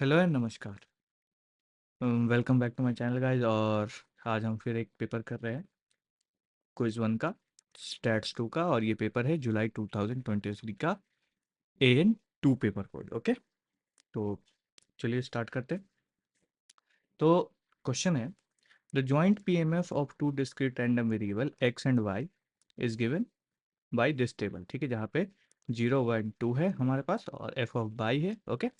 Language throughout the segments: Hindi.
हेलो एंड नमस्कार। Welcome back to my channel guys. और आज हम फिर एक पेपर कर रहे हैं, क्विज वन का, स्टैट्स टू का। और ये पेपर है जुलाई 2023 का AN two paper code. Okay, तो चलिए स्टार्ट करते हैं। तो क्वेश्चन है, the joint PMF of two discrete random variable x and Y is given by this table. ठीक है, जहाँ पे 0 1 2 है हमारे पास और एफ ऑफ बाई है। ओके,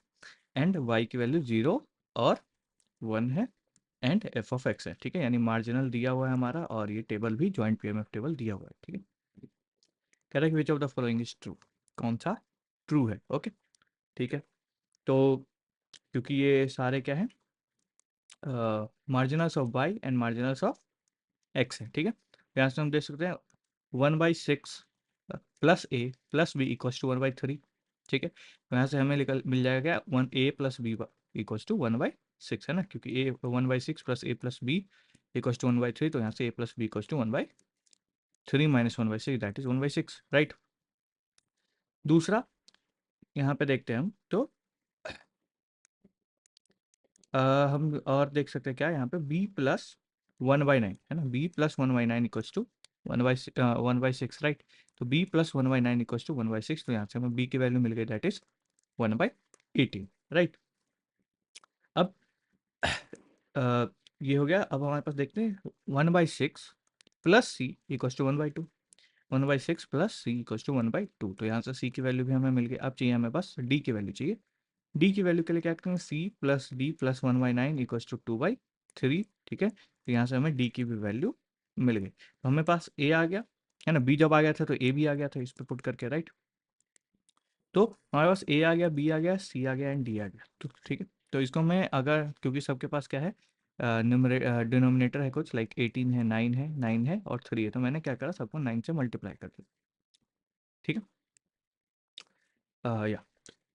एंड वाई की वैल्यू 0 और 1 है एंड एफ ऑफ एक्स है। ठीक है, यानी मार्जिनल दिया हुआ है हमारा और ये टेबल भी जॉइंट पीएमएफ टेबल दिया हुआ है। ठीक है, कह रहा है कि which of the following is true, कौन सा ट्रू है। ओके, ठीक है। तो क्योंकि ये सारे क्या है, marginals of Y and marginals of X है। ठीक है, यहाँ से हम देख सकते हैं 1/6 plus A plus B equals to 1/3। ठीक है, तो यहाँ से हमें मिल जाएगा क्या, 1a plus B equals to 1/6 है ना, क्योंकि A 1/6 plus A plus B equals to 1/3। तो यहाँ से A plus B equals to 1/3 minus 1/6 that is 1/6, right. दूसरा यहाँ पे देखते हैं हम तो हम और देख सकते हैं क्या, यहाँ पे b प्लस 1/9 है ना, b plus 1/9 equals to 1/6, right. तो b प्लस 1/9 इक्वल्स टू 1/6। तो यहाँ से हमें b की वैल्यू मिल गई, दैट इज 1/18, राइट। अब ये हो गया। अब हमारे पास देखते हैं 1/6 plus C equals to 1/2, 1/6 plus C equals to 1/2। तो यहाँ से सी की वैल्यू भी हमें मिल गई। अब चाहिए हमें बस डी की वैल्यू चाहिए। डी की वैल्यू के लिए क्या करेंगे, C plus D plus 1/9 equals to 2/3। ठीक है, तो यहाँ से हमें डी की भी वैल्यू मिल गई। तो हमें पास ए आ गया है ना, बी जब आ गया था तो ए भी आ गया था इस पर पुट करके, राइट। तो हमारे पास ए आ गया, बी आ गया, सी आ गया एंड डी आ गया। तो ठीक है, तो इसको मैं अगर, क्योंकि सबके पास क्या है, डिनोमिनेटर है कुछ लाइक 18 है, 9 है और 3 है, तो मैंने क्या करा, सबको 9 से मल्टीप्लाई कर दिया। ठीक है, या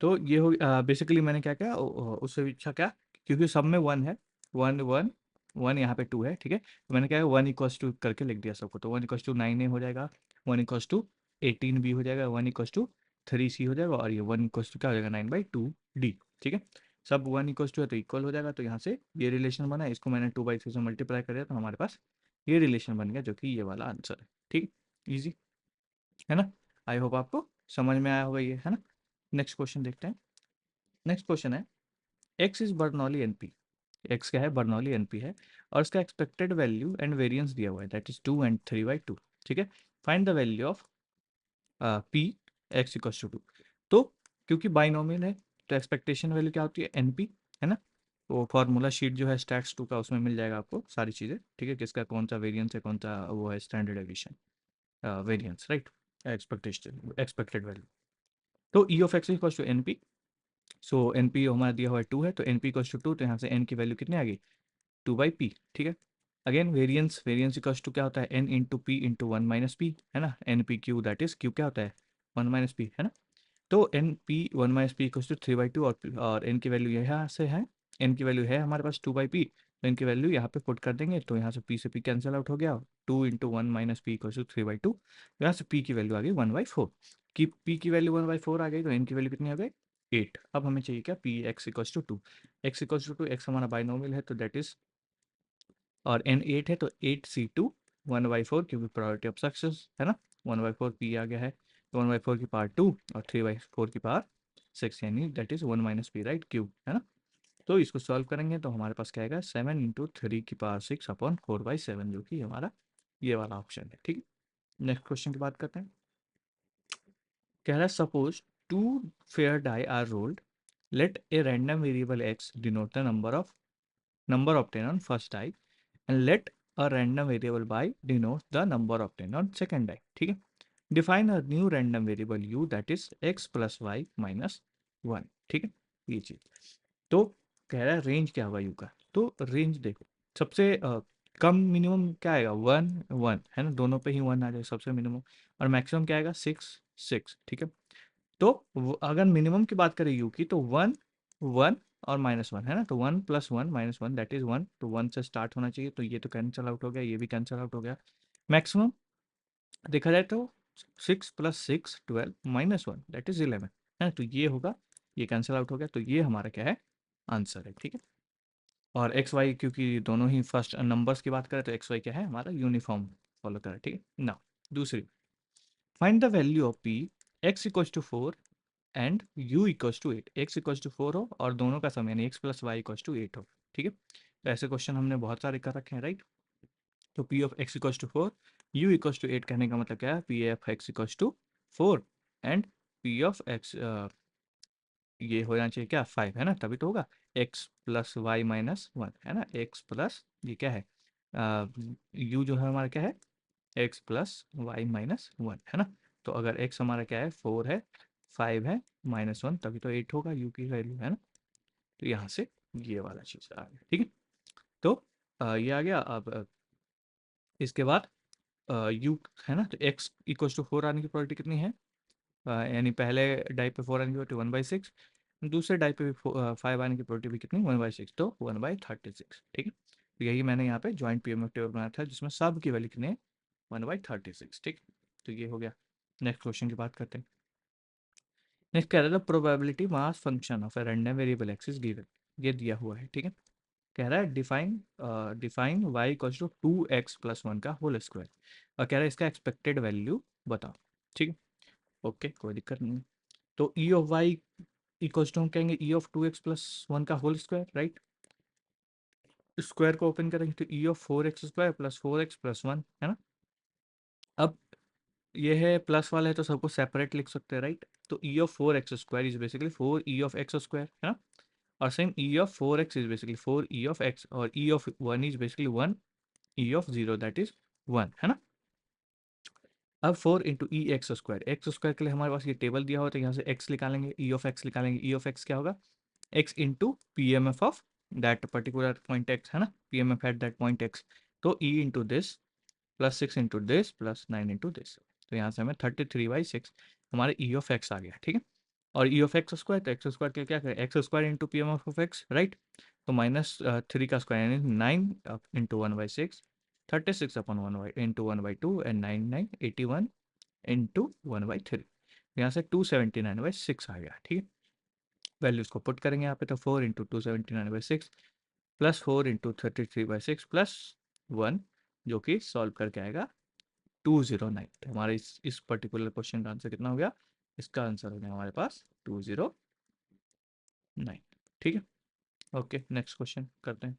तो ये हो, बेसिकली मैंने क्या किया, उससे अच्छा क्या, क्योंकि सब में 1 है, 1 1 1 यहाँ पे 2 है। ठीक है, तो मैंने क्या है 1 इक्वल्स टू करके लिख दिया सबको। तो 1 इक्वल्स टू 9 ए हो जाएगा, 1 इक्वल्स टू 18 बी हो जाएगा, 1 इक्वल्स टू 3 सी हो जाएगा और ये 1 इक्वल्स टू क्या हो जाएगा, 9/2 डी। ठीक है, सब 1 इक्वल्स टू है तो इक्वल हो जाएगा। तो यहाँ से ये रिलेशन बना, इसको मैंने 2/3 से मल्टीप्लाई कर दिया तो हमारे पास ये रिलेशन बन गया, जो कि ये वाला आंसर है। ठीक, ईजी है ना। आई होप आपको समझ में आया होगा ये, है ना। नेक्स्ट क्वेश्चन देखते हैं। नेक्स्ट क्वेश्चन है, x is Bernoulli NP. X क्या है, बर्नौली एनपी है और इसका एक्सपेक्टेड वैल्यू एंड वेरिएंस दिया हुआ है, दैट इज 2 एंड 3/2। ठीक है, find the value of P X equals to 2। तो क्योंकि बाइनोमियल है तो एक्सपेक्टेशन वैल्यू क्या होती है, एनपी, है ना। वो फॉर्मूला शीट जो है स्टैट्स 2 का, उसमें मिल जाएगा आपको सारी चीज़ें। ठीक है, किसका कौन सा वेरिएंस है, कौन सा वो है, standard deviation variance, right, expectation expected value. तो E of X equals to N P. So N P हमारा दिया हुआ है 2 है, तो एन पी इक्वल्स टू 2, तो यहाँ से एन की वैल्यू कितनी आ गई, 2/p। ठीक है, again variance, variance equals to क्या होता है, N into P into 1 - p, है ना। N P Q, that is Q क्या होता है, 1 - p, है ना। तो N P 1 - p equals to 3/2 और एन की वैल्यू यहाँ से है, एन की वैल्यू है हमारे पास 2/p। तो इनकी वैल्यू यहाँ पे पुट कर देंगे, तो यहाँ से p से p कैंसिल आउट हो गया, 2 इंटू 1 - p इक्वल्स टू 3/2। यहाँ से p की वैल्यू आ गई 1/4 की, p की वैल्यू 1/4 आ गई, तो n की वैल्यू कितनी आ गई, 8। अब हमें चाहिए क्या, P X equals to 2। X equals to 2, X हमारा बाइनोमियल है तो दैट इज, और एन 8 है तो 8c2 1/4, क्योंकि प्रोबेबिलिटी ऑफ सक्सेस है ना, 1/4 पी आ गया है, 1/4 की पावर 2 और 3/4 की पावर 6, यानी that is 1 - p, right, cube, है ना। तो इसको सॉल्व करेंगे तो हमारे पास क्या आएगा, 7 इंटू 3 की पावर 6 अपॉन 4/7, जो कि हमारा ये वाला ऑप्शन है। ठीक है, नेक्स्ट क्वेश्चन की बात करते हैं। कह रहा है, suppose 2 fair die are rolled, let A random variable X denote the number obtained on first die and let a random variable y denote the number obtained on second die। ठीक है, define a new random variable u that is x plus y minus 1। ठीक है, ये चीज। तो कह रहा है रेंज क्या होगा u का, तो रेंज देखो, सबसे कम मिनिमम क्या आएगा, 1 1, है ना, दोनों पे ही 1 आ जाएगा सबसे मिनिमम, और मैक्सिमम क्या आएगा, 6 6। ठीक है, तो अगर मिनिमम की बात करें यू की, तो 1 1 और -1, है ना, तो 1 + 1 - 1 दैट इज 1। तो 1 से स्टार्ट होना चाहिए, तो ये तो कैंसिल आउट हो गया, ये भी कैंसिल आउट हो गया। मैक्सिमम देखा जाए तो 6 + 6 12 - 1 दैट इज 11, है ना, तो ये होगा, ये कैंसिल आउट हो गया। तो ये हमारा क्या है, आंसर है, ठीक है। और एक्स वाई क्योंकि दोनों ही फर्स्ट नंबर्स की बात करें तो एक्स वाई क्या है हमारा यूनिफॉर्म फॉलो करें, ठीक है ना। दूसरी, find the value of P X equals to 4 and U equals to 8। X equals to 4 हो और दोनों का सम यानी X plus Y equals to 8 हो, ठीक है। तो ऐसे क्वेश्चन हमने बहुत सारे कर रखे हैं, राइट। तो P of X equals to 4, U equals to 8 कहने का मतलब क्या है, P F X equals to 4 and P of X ये हो जाना चाहिए क्या 5, है ना, तभी तो होगा। एक्स प्लस वाई माइनस 1, है ना, एक्स प्लस ये क्या है यू जो है हमारा क्या है एक्स प्लस वाई माइनस 1, है ना। तो अगर एक्स हमारा क्या है 4 है, 5 है, -1 तभी तो 8 होगा यू की वैल्यू, है ना। तो यहाँ से ये वाला चीज़ आ गया, ठीक है। तो ये आ गया। अब इसके बाद यू है ना, तो एक्स इक्वल्स टू 4 आने की प्रोबेबिलिटी कितनी है, यानी पहले डाई पे 4 आने की प्रोबेबिलिटी 1/6, दूसरे डाई पे भी 5 आने की प्रोबेबिलिटी भी कितनी 1/6, तो 1/36, ठीक है। तो यही मैंने यहाँ पे जॉइंट पीएमएफ टेबल बनाया था जिसमें सब की वैल्यू कितनी है 1/36, ठीक। तो ये हो गया। नेक्स्ट क्वेश्चन की बात करते हैं। नेक्स्ट कह रहा था probability mass function of A random variable X is given, ये दिया हुआ है, ठीक है। कह रहा है define Y equals to 2x plus 1 का होल स्क्वायर, और कह रहा है इसका एक्सपेक्टेड वैल्यू बताओ, ठीक है। ओके, कोई दिक्कत नहीं। तो E of Y equals to हम कहेंगे ई ऑफ 2x प्लस 1 का होल स्क्वायर, राइट। स्क्वायर को ओपन करेंगे तो E of 4x square plus 4x plus 1, है ना। अब ये है प्लस वाला है तो सबको सेपरेट लिख सकते हैं, राइट। तो E of 4x square is basically 4 E of x square, है ना। और same E of 4x is basically 4 E of X, और E of 1 is basically 1 E of 0 that is 1, है ना। अब 4 इंटू ई एक्स स्क्वायर के लिए हमारे पास ये टेबल दिया हुआ, तो यहाँ से एक्स निकालेंगे, ई ऑफ एक्स निकालेंगे, ई ऑफ एक्स क्या होगा X into P M F of that particular point X, है ना, P M F at that point X. तो E into this plus 6 into this plus 9 into this, तो यहाँ से हमें 33/6 हमारे ई ऑफ एक्स आ गया, ठीक है। और ई ऑफ एक्स स्क्वायर, तो एक्स स्क्वायर के क्या करें x square into P M F of x, right. तो -3 का स्क्वायर यानी 9 into 1/6, 36 upon 1 into 1/2 and 9 81 into 1/3, यहाँ से 279/6 आ गया, ठीक है। वैल्यूज को पुट करेंगे यहाँ पे, तो 4 इंटू 279/6 प्लस 4 इंटू 33/6 प्लस 1, जो कि सॉल्व करके आएगा 209। तो हमारे इस पर्टिकुलर क्वेश्चन का आंसर कितना हो गया, इसका आंसर हो गया हमारे पास 209, ठीक है। ओके, नेक्स्ट क्वेश्चन करते हैं।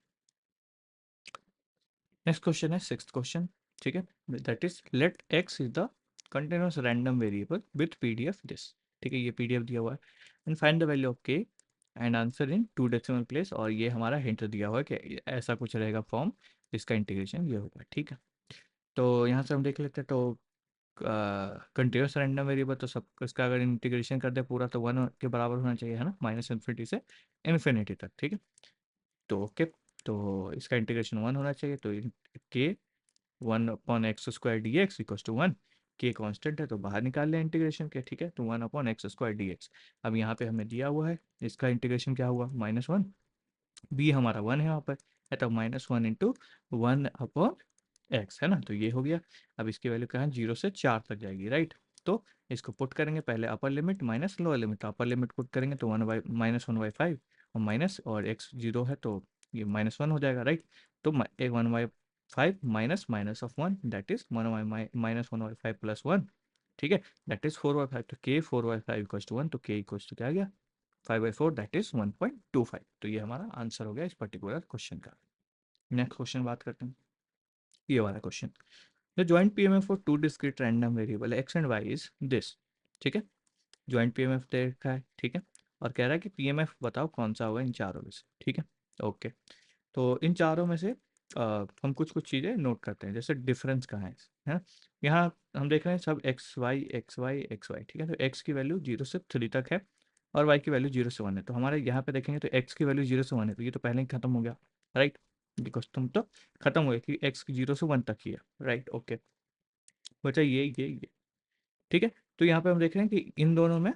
नेक्स्ट क्वेश्चन है सिक्स्थ क्वेश्चन, ठीक है। That is let X is the continuous random variable with PDF this, ठीक है, ये पीडीएफ दिया हुआ है। And find the value of K and answer in 2 decimal place, और ये हमारा हिंट दिया हुआ है कि ऐसा कुछ रहेगा फॉर्म, इसका इंटीग्रेशन ये होगा, ठीक है। तो यहाँ से हम देख लेते हैं। तो कंटिन्यूस रैंडम वेरिएबल तो सब इसका अगर इंटीग्रेशन कर दे पूरा तो 1 के बराबर होना चाहिए, है ना, -∞ से इन्फिनिटी तक, ठीक है। तो ओके, तो इसका इंटीग्रेशन 1 होना चाहिए, तो के 1/x² dx इक्वल्स टू 1, के कांस्टेंट है तो बाहर निकाल लें इंटीग्रेशन के, ठीक है। तो 1/x² dx, अब यहाँ पे हमें दिया हुआ है इसका इंटीग्रेशन क्या हुआ -1, बी हमारा 1 है यहाँ पर, है तो -1 इंटू 1/x, है ना। तो ये हो गया। अब इसकी वैल्यू क्या है 0 से 4 तक जाएगी, राइट। तो इसको पुट करेंगे, पहले upper limit minus lower limit, upper limit put करेंगे तो -1/5 और माइनस, और x 0 है तो ये -1 हो जाएगा, राइट। तो 1/5 minus minus of 1 that is -1/5 plus 1, ठीक है, दैट इज 4/5। तो k 4/5 इक्वल्स टू 1, तो k इक्वल्स टू क्या आ गया 5/4 दैट इज 1.25। तो ये हमारा आंसर हो गया इस पर्टिकुलर क्वेश्चन का। नेक्स्ट क्वेश्चन बात करते हैं, ये वाला क्वेश्चन। The joint PMF for 2 discrete random variable x and Y is this, ठीक है। जॉइंट पीएमएफ देखा है, ठीक है। और कह रहा है कि पीएमएफ बताओ कौन सा होगा इन चारों में से, ठीक है। ओके, तो इन चारों में से हम कुछ कुछ चीज़ें नोट करते हैं, जैसे डिफरेंस कहाँ है ना। यहाँ हम देख रहे हैं सब x y x y x y, ठीक है। तो एक्स की वैल्यू 0 से 3 तक है और वाई की वैल्यू 0 से 1 है। तो हमारे यहाँ पे देखेंगे तो एक्स की वैल्यू 0 से 1 है, तो ये तो पहले ही खत्म हो गया, राइट। बिकॉज तुम तो खत्म हो गया कि एक्स 0 से 1 तक ही है, राइट। ओके, बचा ये, ठीक है। तो यहाँ पे हम देख रहे हैं कि इन दोनों में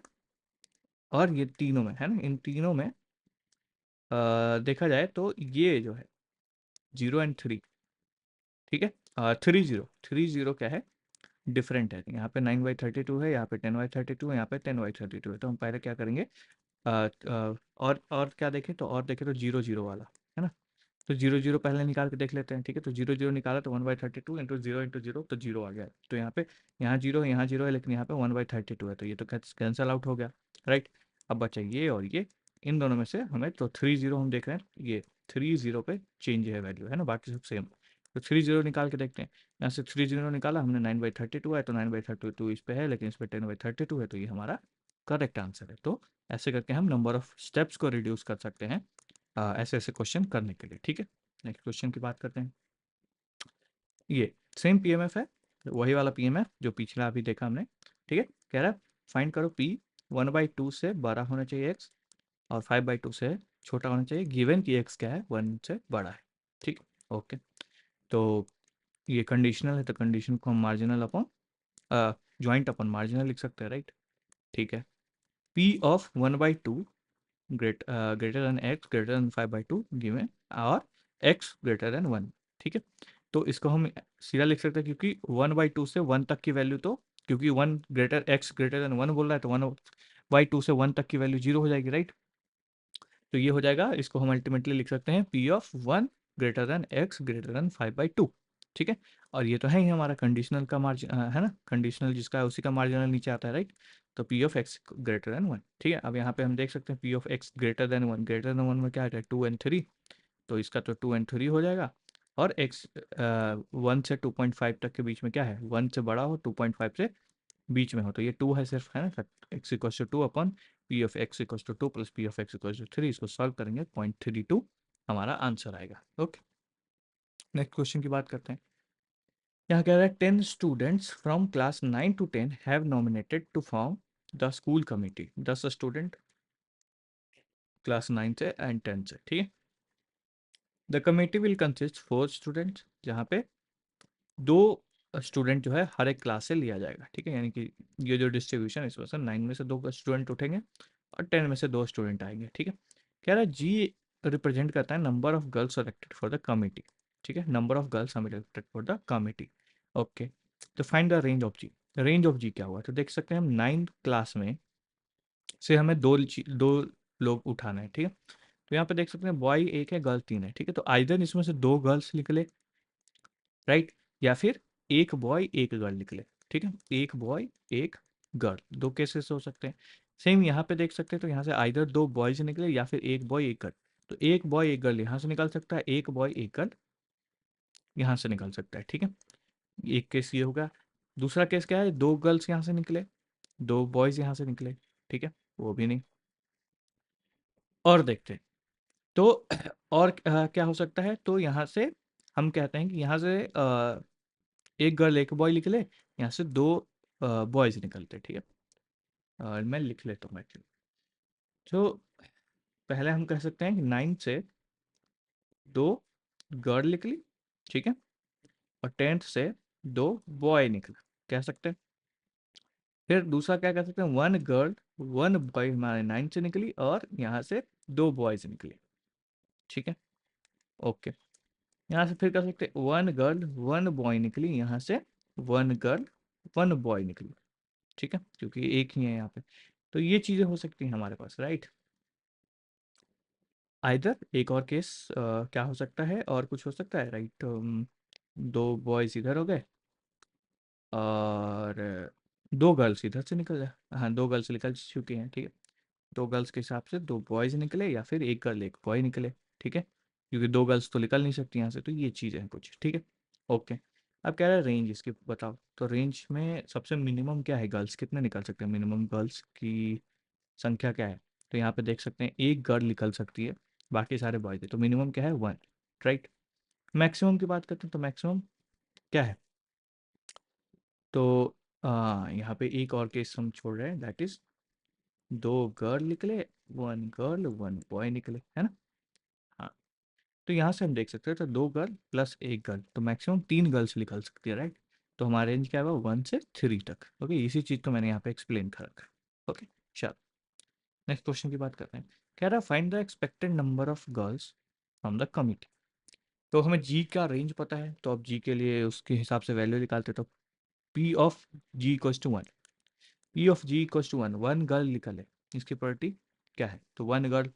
और ये तीनों में, है ना, इन तीनों में देखा जाए तो ये जो है 0 और 3, ठीक है। 3 0 क्या है डिफरेंट है। यहाँ पे 9/32 है, यहाँ पे 10/32 है, यहाँ पे 10/32 है। तो हम पहले क्या करेंगे और क्या देखें, तो और देखें तो 0 0 वाला है ना। तो 0 0 पहले निकाल के देख लेते हैं, ठीक है। तो 0 0 निकाला तो 1/32 इंटू 0 तो 0 आ गया। तो यहाँ पे यहाँ जीरो है, लेकिन यहाँ पे 1/32 है, तो ये तो कैंसल आउट हो गया, राइट। अब बचा ये और ये, इन दोनों में से हमें तो 3 0 हम देख रहे हैं, ये 3 0 पे चेंज है वैल्यू, है ना, बाकी सब सेम। तो 3 0 निकाल के देखते हैं। यहाँ से 3 0 निकाला हमने, 9/32 है, तो 9/32 इस पे है, लेकिन इस पे 10/32 है, तो ये हमारा करेक्ट आंसर है। तो ऐसे करके हम नंबर ऑफ स्टेप्स को रिड्यूस कर सकते हैं ऐसे ऐसे क्वेश्चन करने के लिए, ठीक है। नेक्स्ट क्वेश्चन की बात करते हैं। ये सेम पीएमएफ है, वही वाला पीएमएफ जो पिछला अभी देखा हमने, ठीक है। कह रहा है फाइंड करो पी 1/2 से बड़ा होना चाहिए एक्स और 5/2 से छोटा होना चाहिए, गिवन कि एक्स क्या है, 1 से बड़ा है, ठीक। ओके, तो ये कंडीशनल है, तो कंडीशन को हम marginal upon joint upon marginal लिख सकते हैं, राइट। ठीक है, P of 1/2 greater than x greater than 5/2 given और x greater than 1, ठीक है। तो इसको हम सीधा लिख सकते हैं, क्योंकि 1/2 से 1 तक की वैल्यू, तो क्योंकि 1 ग्रेटर x ग्रेटर देन 1 बोल रहा है, तो 1/2 से 1 तक की वैल्यू 0 हो जाएगी, राइट। तो ये हो जाएगा, इसको हम अल्टीमेटली लिख सकते हैं p of 1 greater than x greater than 5/2, ठीक है। और ये तो है ही हमारा कंडीशनल का मार्जिन, है ना, कंडीशनल जिसका है उसी का मार्जिनल नीचे आता है, राइट। तो p of x greater than 1, ठीक है। अब यहाँ पे हम देख सकते हैं p of x greater than 1, greater than 1 में क्या आता है, 2 और 3, तो इसका तो 2 और 3 हो जाएगा। और x 1 से 2.5 तक के बीच में क्या है, 1 से बड़ा हो, 2.5 से बीच में हो, तो ये 2 है सिर्फ, है ना। x equal to 2 upon P of x equal to 2 plus P of x equal to 3, इसको सॉल्व करेंगे 0.32 हमारा आंसर आएगा। ओके, नेक्स्ट क्वेश्चन की बात करते हैं। यहाँ कह रहा है 10 students from class 9 to 10 have nominated to form the school committee. 10 student class 9 से एंड 10 से, ठीक है। The committee will consist 4 students, जहाँ पे 2 स्टूडेंट जो है हर एक क्लास से लिया जाएगा, ठीक है। यानी कि ये जो डिस्ट्रीब्यूशन है, इस वजह से 9 में से 2 स्टूडेंट उठेंगे और 10 में से 2 स्टूडेंट आएंगे, ठीक है। कह रहा है जी रिप्रेजेंट करता है number of girls selected for the committee, ठीक है। Number of girls selected for the committee, okay. तो find the range of G. Range of G क्या हुआ, तो देख सकते हैं हम 9th क्लास में से हमें दो लोग उठाना है, ठीक है। तो यहाँ पे देख सकते हैं बॉय 1 है, गर्ल 3 है, ठीक है। तो आइदर इसमें से 2 गर्ल्स निकले, राइट, या फिर एक बॉय एक गर्ल निकले, ठीक है। एक बॉय एक गर्ल, 2 केसेस हो सकते हैं। सेम यहाँ पे देख सकते हैं, तो यहाँ से आइदर 2 बॉयज निकले या फिर एक बॉय एक गर्ल। तो एक बॉय एक गर्ल यहाँ से निकल सकता है, एक बॉय एक गर्ल यहाँ से निकल सकता है, ठीक है। एक केस ये होगा। दूसरा केस क्या है, 2 गर्ल्स यहाँ से निकले, 2 बॉयज यहाँ से निकले, ठीक है, वो भी नहीं। और देखते हैं, तो और क्या हो सकता है, तो यहाँ से हम कहते हैं कि यहाँ से एक गर्ल एक बॉय निकले, यहाँ से 2 बॉयज निकलते, ठीक है। और मैं लिख लेता हूँ एक्चुअली। तो पहले हम कह सकते हैं कि 9 से 2 गर्ल निकली, ठीक है, और 10th से 2 बॉय निकला, कह सकते हैं। फिर दूसरा क्या कह सकते हैं, 1 गर्ल 1 बॉय हमारे 9 से निकली और यहाँ से 2 बॉयज निकले, ठीक है, ओके। यहाँ से फिर कह सकते हैं 1 गर्ल 1 बॉय निकली, यहाँ से 1 गर्ल 1 बॉय निकली, ठीक है, क्योंकि एक ही है यहाँ पे। तो ये चीज़ें हो सकती हैं हमारे पास, राइट। आइदर एक और केस क्या हो सकता है, और कुछ हो सकता है, राइट। 2 बॉयज इधर हो गए और 2 गर्ल्स इधर से निकल जाए, हाँ 2 गर्ल्स निकल चुकी हैं, ठीक है। 2 गर्ल्स के हिसाब से 2 बॉयज निकले या फिर एक गर्ल एक बॉय निकले, ठीक है, क्योंकि 2 गर्ल्स तो निकल नहीं सकती यहाँ से। तो ये चीज़ है कुछ, ठीक है, ओके। अब कह रहा है रेंज इसकी बताओ, तो रेंज में सबसे मिनिमम क्या है, गर्ल्स कितने निकल सकते हैं, मिनिमम गर्ल्स की संख्या क्या है। तो यहाँ पे देख सकते हैं एक गर्ल निकल सकती है, बाकी सारे बॉयज है, तो मिनिमम क्या है 1, राइट। मैक्सिमम की बात करते हैं, तो मैक्सिमम क्या है, तो यहाँ पे एक और केस हम छोड़ रहे हैं, दैट इज 2 गर्ल निकले 1 गर्ल 1 बॉय निकले, है ना। हाँ, तो यहाँ से हम देख सकते हैं, तो 2 गर्ल प्लस एक गर्ल, तो मैक्सिमम 3 गर्ल्स निकल सकती है, राइट। तो हमारा रेंज क्या है, 1 से 3 तक, ओके। इसी चीज़ को मैंने यहाँ पे एक्सप्लेन कर रखा है, ओके। चलो नेक्स्ट क्वेश्चन की बात करते हैं। कह रहा है find the expected number of girls from the committee. तो हमें जी का रेंज पता है, तो अब जी के लिए उसके हिसाब से वैल्यू निकालते, तो P of G equals to 1, P of G equals to 1, 1 girl निकले, इसकी प्रॉपर्टी क्या है, तो one girl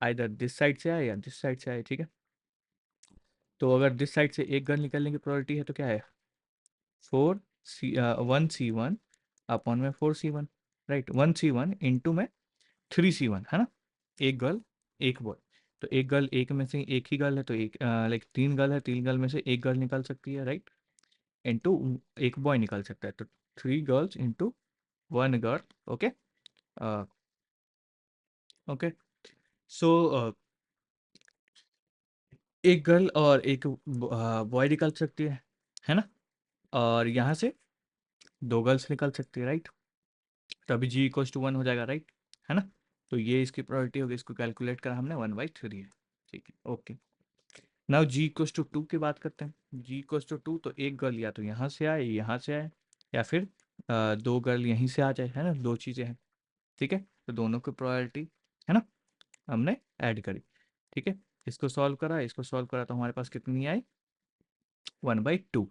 either this side से आए या दिस साइड से आए, ठीक है। तो अगर दिस साइड से एक गर्ल निकलने की प्रोबेबिलिटी है तो क्या है, 1C1 अपॉन में 4C1, राइट। 1C1 इंटू में 3C1, है ना। एक गर्ल एक बॉय, तो एक गर्ल एक में से एक ही गर्ल है, तो एक लाइक तीन गर्ल है, तीन गर्ल में से एक गर्ल निकल सकती है, राइट। इंटू एक बॉय निकल सकता है, तो 3 girls into 1 girl, okay. Okay, so एक गर्ल और एक बॉय निकल सकती है ना। और यहाँ से 2 गर्ल्स निकल सकती है, राइट। तो अभी जी इक्वल्स टू 1 हो जाएगा, राइट, है ना। तो ये इसकी प्रोबेबिलिटी होगी, इसको कैलकुलेट करा हमने 1/3 है, ठीक है, okay. Now G equals to 2 की बात करते हैं। जी इक्वल्स टू 2, तो एक गर्ल या तो यहाँ से आए, यहाँ से आए, या फिर 2 गर्ल यहीं से आ जाए, है ना, दो चीज़ें हैं, ठीक है। तो दोनों की प्रोबेबिलिटी, है ना, हमने ऐड करी, ठीक है। इसको सॉल्व करा, इसको सॉल्व करा, तो हमारे पास कितनी आई, 1/2।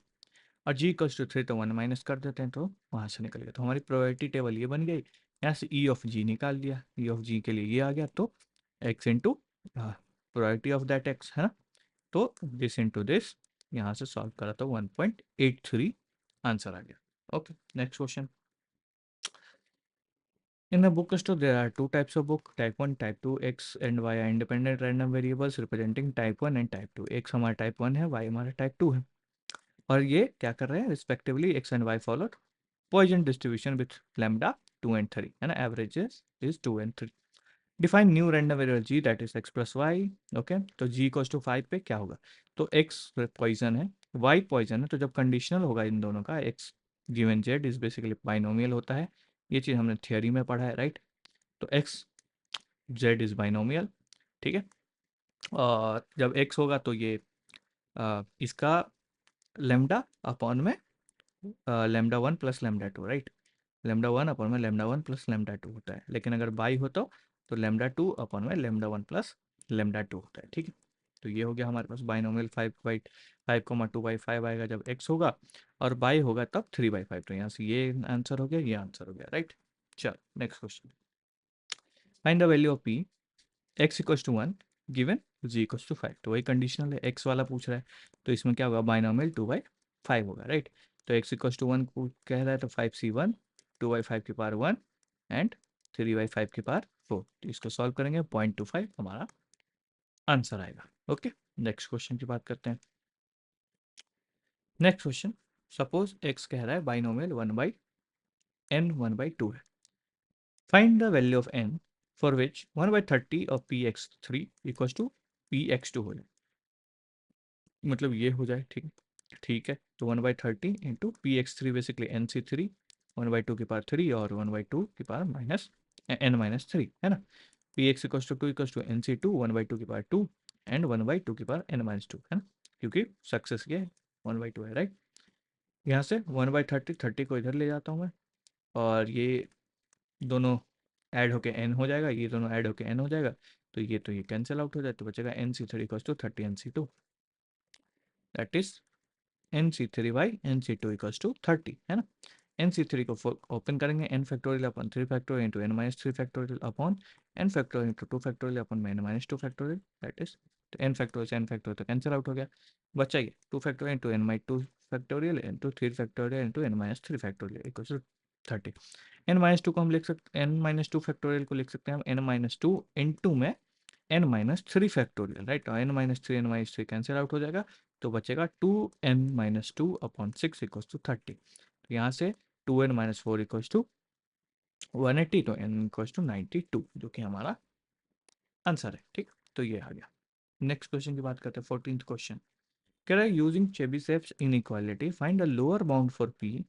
और जी इक्वल्स टू 3, तो 1 माइनस कर देते हैं, तो वहाँ से निकल गया। तो हमारी प्रोबेबिलिटी टेबल ये बन गई। यहाँ से ई ऑफ जी निकाल दिया, ई ऑफ जी के लिए ये आ गया, तो x into probability of that x, है ना। तो दिस इंटू दिस, यहाँ से सॉल्व करा तो 1.83 आंसर आ गया। Okay, next question. In a bookstore, there are two types of book, type 1, type 2. X and Y are independent random variables representing type 1 and type 2. X हमारा type 1 है, Y हमारा type 2 है। और ये क्या कर रहे हैं, respectively X and Y followed Poisson distribution with lambda 2 and 3, है ना, averages is 2 and 3. Define new random variable g that is x plus y, okay। तो g इक्वल्स टू 5 पे क्या होगा, तो x पॉइजन है, y पॉइजन है, तो जब कंडीशनल होगा इन दोनों का, x given z is basically binomial होता है, ये चीज़ हमने थियोरी में पढ़ा है, राइट। तो x z इज बाइनोमियल, ठीक है। और जब x होगा तो ये इसका लेमडा अपॉन में λ1 प्लस λ2, राइट। λ1 अपॉन में λ1 प्लस λ2 होता है, लेकिन अगर बाई हो तो λ2 अपॉन में λ1 प्लस λ2 होता है, ठीक है। तो ये हो गया हमारे पास बाइनोमियल 5/2/5 आएगा जब x होगा, और बाई होगा तब 3/5। तो यहाँ से ये आंसर हो गया, ये आंसर हो गया, राइट। चल next question. Find the value of p x equals to 1 given g equals to 5। तो वही कंडीशनल है, x वाला पूछ रहा है, तो इसमें क्या होगा, बाइनोमियल 2/5 होगा, राइट। तो x इक्वल्स टू 1 को कह रहा है, तो 5c1 2/5 की पावर 1 एंड 3/5 की पावर 4। तो इसको सॉल्व करेंगे, 0.25 हमारा आंसर आएगा। ओके, नेक्स्ट क्वेश्चन की बात करते हैं। नेक्स्ट क्वेश्चन, सपोज x कह रहा है बाइनोमियल 1/n 1/2 है। Find the value of n for which 1/30 ऑफ px3 इक्वल्स टू px2 हो जाए, मतलब ये हो जाए, ठीक, ठीक है। तो 1/30 इंटू px3 बेसिकली nc3, 1/2 की पावर 3 और 1/2 की पावर n-3, है ना। px equals to 2 equals to nc2 1/2 की पावर 2 एंड 1/2 की पावर n-2, है ना, क्योंकि सक्सेस ये 1/2 है, राइट। यहाँ से 1/30, 30 को इधर ले जाता हूँ मैं, और ये दोनों ऐड होके n हो जाएगा, ये दोनों ऐड होके n हो जाएगा, तो ये कैंसिल आउट हो जाए, तो बचेगा nc3 equals to 30 nc2, that is nc3/nc2 equals to 30, है ना। nc3 को ओपन करेंगे, n factorial upon 3 factorial into n-3 factorial upon n factorial into 2 factorial upon में n-2 फैक्टोरियल, दैट इज, तो n फैक्टोरियल से n फैक्टोरियल तो कैंसिल आउट हो गया, बचा ये 2 factorial into n-2 factorial into 3 factorial into n-3 factorial equals to 30। n-2 को हम लिख सकते, n-2 फैक्टोरियल को लिख सकते हैं हम n-2 इंटू में n-3 factorial, right. n-3 n-3 cancel out हो जाएगा, तो बचेगा 2n-2 अपॉन 6 इक्वल्स टू 30। तो यहाँ से 2n-4 इक्वल्स टू 180, तो n इक्वल्स टू 92, जो कि हमारा आंसर है, ठीक। तो ये आ गया। नेक्स्ट क्वेश्चन की बात करते हैं, 14th क्वेश्चन। कह रहा है using Chebyshev's inequality find the lower bound for p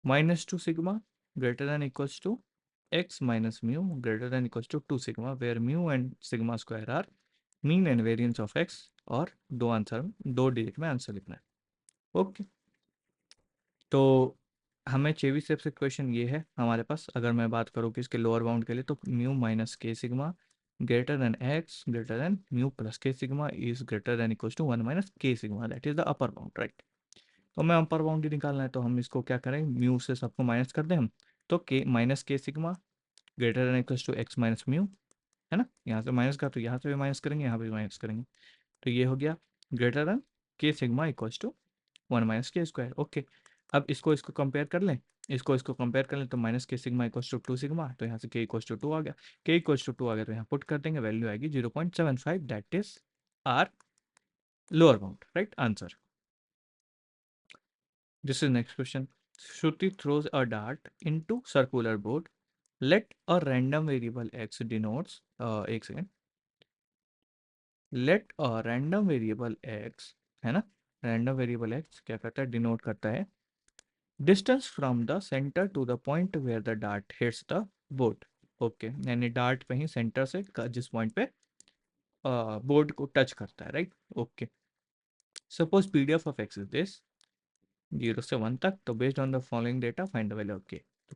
-2 sigma greater than equals to x minus mu greater than equals to 2 sigma, where mu and sigma square are mean and variance of x, और दो आंसर, दो डिजिट में आंसर लिखना है, ओके। तो हमें चेबीशेव से क्वेश्चन ये है हमारे पास, अगर मैं बात करूँ कि इसके लोअर बाउंड के लिए, तो म्यू माइनस के sigma greater than X greater than mu plus K sigma is greater than equals to 1 minus के sigma, that is the upper bound, right. तो हमें अपर बाउंड ही निकालना है, तो हम इसको क्या करें, म्यू से सबको माइनस कर दें हम, तो के माइनस के sigma greater than equals to x minus mu, है ना, यहाँ से माइनस का तो यहाँ से भी माइनस करेंगे, यहाँ पे भी माइनस करेंगे, तो ये हो गया greater than k sigma equals to 1 - k²। Okay, अब इसको कंपेयर कर लें, इसको कंपेयर कर लें, तो -k sigma equals to 2 sigma, तो यहाँ से k इक्वल्स टू 2 आ गया, k इक्वल्स टू 2 आ गया, तो यहाँ पुट कर देंगे, वैल्यू आएगी 0.75, that is our lower bound, right answer. This is next question. Shruti throws a dart into circular board. Let a random variable x denotes, एक second, let a random variable x, है ना, रैंडम वेरिएबल x क्या करता है, डिनोट करता है distance from the centre to the point where the dart hits the board. Okay, यानी डार्ट पे ही सेंटर से जिस पॉइंट पे बोर्ड को टच करता है, right. Okay, suppose PDF of x is this 0 से 1 तक, तो based on the following data find the value of के। तो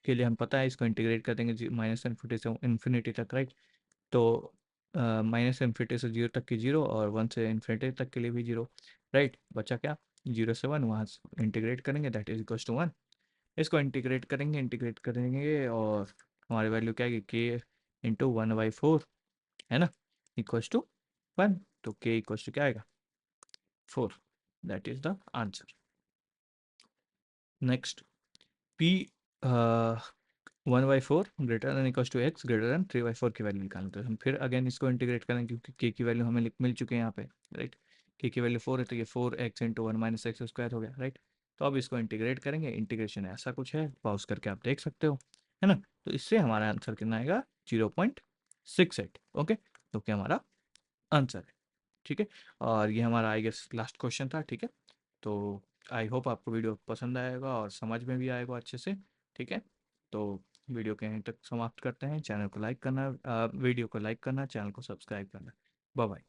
के लिए हम पता है इसको इंटीग्रेट कर देंगे -∞ से इन्फिनिटी तक, राइट। तो -∞ से 0 तक की 0 और 1 से इन्फिनिटी तक के लिए भी 0, राइट। बचा क्या, 0 से 1, वहाँ इंटीग्रेट करेंगे, दैट इज इक्वल्स टू 1। इसको इंटीग्रेट करेंगे और हमारी वैल्यू क्या आएगी, के इंटू 1/4, है ना, इक्वल्स टू 1। तो के इक्वल्स टू क्या आएगा, 4, that is the answer. Next, P 1/4 greater than equals to x greater than 3/4 की वैल्यू निकालनी, तो हम फिर अगेन इसको इंटीग्रेट करेंगे, क्योंकि के की वैल्यू हमें मिल चुकी है यहाँ पे, राइट। के की वैल्यू 4 है, तो ये 4x इंटू 1 - x² हो गया, राइट। तो अब इसको इंटीग्रेट करेंगे, इंटीग्रेशन ऐसा कुछ है, पॉज करके आप देख सकते हो, है ना। तो इससे हमारा आंसर कितना आएगा, 0.68। ओके, तो क्या हमारा आंसर है, ठीक है। और ये हमारा आई गेस लास्ट क्वेश्चन था, ठीक है। तो आई होप आपको वीडियो पसंद आएगा और समझ में भी आएगा अच्छे से, ठीक है। तो वीडियो के यहीं तक समाप्त करते हैं। चैनल को लाइक करना, वीडियो को लाइक करना, चैनल को सब्सक्राइब करना। Bye bye.